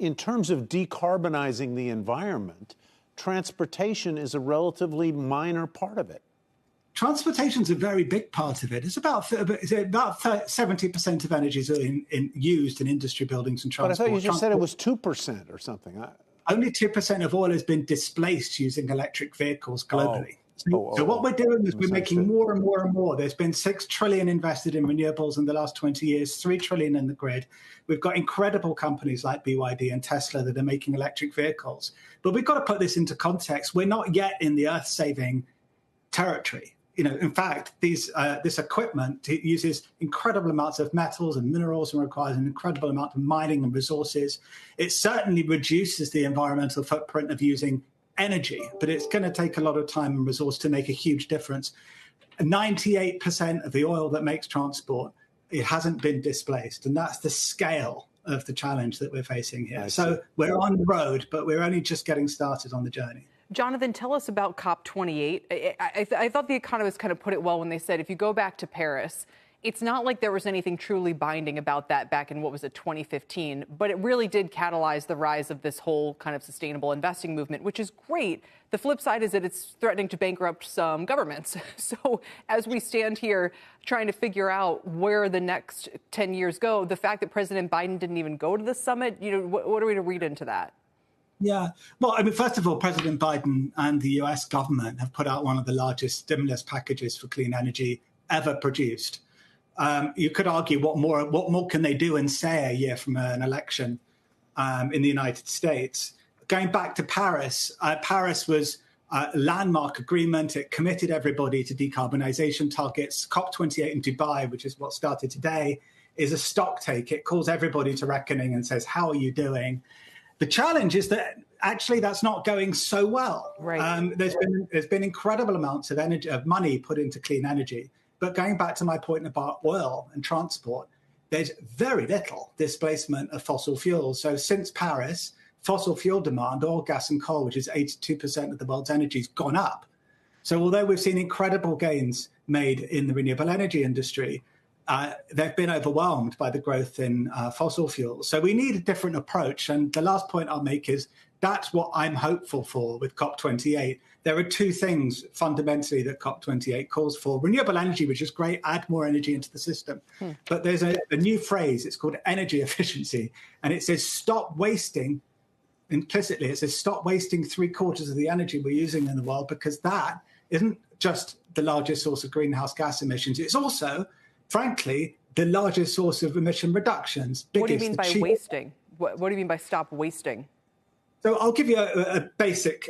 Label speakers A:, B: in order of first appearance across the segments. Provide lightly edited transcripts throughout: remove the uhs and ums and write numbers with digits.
A: in terms of decarbonizing the environment, transportation is a relatively minor part of it.
B: Transportation's a very big part of it. It's about 70% of energy is used in industry, buildings, and transport.
A: But I thought you just said it was 2% or something.
B: Only 2% of oil has been displaced using electric vehicles globally. So what we're doing is we're making more and more and more. There's been $6 trillion invested in renewables in the last 20 years, $3 trillion in the grid. We've got incredible companies like BYD and Tesla that are making electric vehicles. But we've got to put this into context. We're not yet in the earth-saving territory. In fact, this equipment uses incredible amounts of metals and minerals and requires an incredible amount of mining and resources. It certainly reduces the environmental footprint of using energy, but it's going to take a lot of time and resource to make a huge difference. 98% of the oil that makes transport, it hasn't been displaced. And that's the scale of the challenge that we're facing here. So we're on the road, but we're only just getting started on the journey.
C: Jonathan, tell us about COP28. I thought the economists kind of put it well when they said, if you go back to Paris, it's not like there was anything truly binding about that back in, 2015, but it really did catalyze the rise of this whole kind of sustainable investing movement, which is great. The flip side is that it's threatening to bankrupt some governments. So as we stand here trying to figure out where the next 10 years go, the fact that President Biden didn't even go to the summit, what are we to read into that?
B: Yeah. Well, I mean, first of all, President Biden and the US government have put out one of the largest stimulus packages for clean energy ever produced. You could argue what more can they do and say a year from an election in the United States? Going back to Paris, Paris was a landmark agreement. It committed everybody to decarbonization targets. COP28 in Dubai, which is what started today, is a stock take. It calls everybody to reckoning and says, how are you doing? The challenge is that actually that's not going so well.
C: Right.
B: There's been incredible amounts of money put into clean energy. But going back to my point about oil and transport, there's very little displacement of fossil fuels. So since Paris, fossil fuel demand, oil, gas, and coal, which is 82% of the world's energy, has gone up. So although we've seen incredible gains made in the renewable energy industry, they've been overwhelmed by the growth in fossil fuels. So we need a different approach. And the last point I'll make is that's what I'm hopeful for with COP28. There are two things fundamentally that COP28 calls for. Renewable energy, which is great, add more energy into the system. But there's a new phrase, it's called energy efficiency. And it says stop wasting, implicitly, it says stop wasting 3/4 of the energy we're using in the world, because that isn't just the largest source of greenhouse gas emissions. It's also, frankly, the largest source of emission reductions.
C: What do you mean by wasting? What do you mean by stop wasting?
B: So I'll give you a basic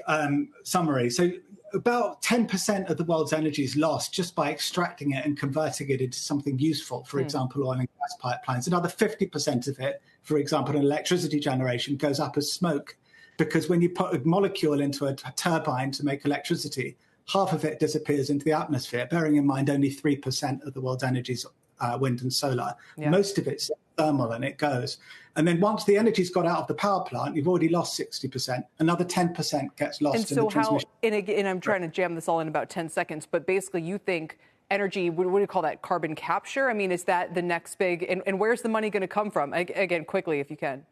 B: summary. So about 10% of the world's energy is lost just by extracting it and converting it into something useful, for example, oil and gas pipelines. Another 50% of it, for example, in electricity generation, goes up as smoke, because when you put a molecule into a turbine to make electricity, half of it disappears into the atmosphere, bearing in mind only 3% of the world's energy is wind and solar. Yeah. Most of it's thermal, and it goes. And then once the energy's got out of the power plant, you've already lost 60%. Another 10% gets lost in the transmission.
C: And I'm trying to jam this all in about 10 seconds, but basically you think energy, what do you call that, carbon capture? I mean, is that the next big, and where's the money going to come from? Again, quickly, if you can.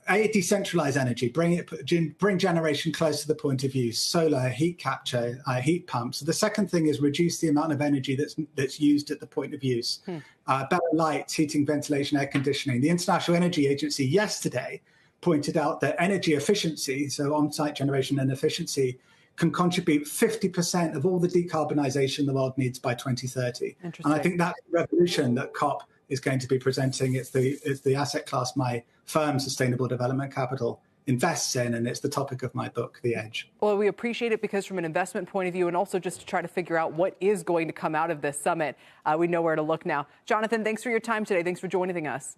B: Decentralize energy, bring generation close to the point of use, solar, heat capture, heat pumps. The second thing is reduce the amount of energy that's used at the point of use. Better lights, heating, ventilation, air conditioning. The International Energy Agency yesterday pointed out that energy efficiency, so on-site generation and efficiency, can contribute 50% of all the decarbonization the world needs by 2030. And I think that's the revolution that COP is going to be presenting. It's the asset class my firm, Sustainable Development Capital, invests in, and it's the topic of my book, The Edge.
C: Well, we appreciate it because from an investment point of view, and also just to try to figure out what is going to come out of this summit, we know where to look now. Jonathan, thanks for your time today. Thanks for joining us.